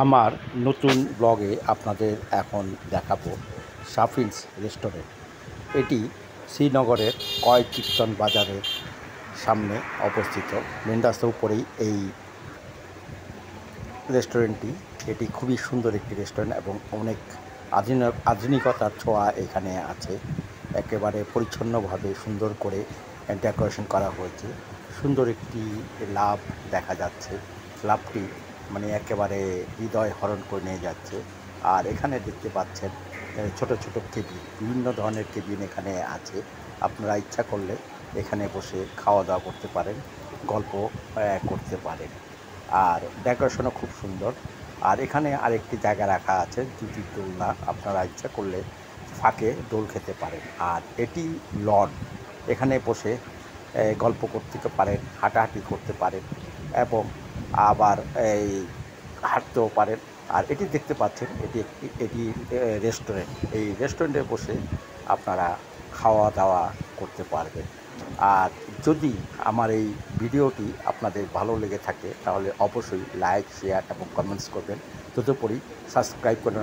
আমার নতুন ব্লগে আপনাদের এখন দেখাবো শাফিনস রেস্টুরেন্ট। এটি শ্রীনগরের কয় কীর্তন বাজারের সামনে অবস্থিত। মেন রাস্তার উপরেই এই রেস্টুরেন্টটি। এটি খুবই সুন্দর একটি রেস্টুরেন্ট এবং অনেক আধুনিকতার ছোঁয়া এখানে আছে। একেবারে পরিচ্ছন্নভাবে সুন্দর করে ডেকোরেশন করা হয়েছে। সুন্দর একটি লাভ দেখা যাচ্ছে। লাভটি মানে একেবারে হৃদয় হরণ করে নিয়ে যাচ্ছে। আর এখানে দেখতে পাচ্ছেন ছোট ছোট কেবিন, বিভিন্ন ধরনের কেবিন এখানে আছে। আপনারা ইচ্ছা করলে এখানে বসে খাওয়া দাওয়া করতে পারেন, গল্প করতে পারেন। আর ডেকোরেশনও খুব সুন্দর। আর এখানে আরেকটি জায়গা রাখা আছে দুটি দোলনা, আপনারা ইচ্ছা করলে ফাঁকে দোল খেতে পারেন। আর এটি লন, এখানে বসে গল্প করতে পারেন, হাঁটাহাঁটি করতে পারেন এবং আবার এই হাঁটতেও পারেন। আর এটি দেখতে পাচ্ছেন এটি রেস্টুরেন্ট। এই রেস্টুরেন্টে বসে আপনারা খাওয়া দাওয়া করতে পারবেন। আর যদি আমার এই ভিডিওটি আপনাদের ভালো লেগে থাকে তাহলে অবশ্যই লাইক, শেয়ার এবং কমেন্টস করবেন। তদুপরি সাবস্ক্রাইব করে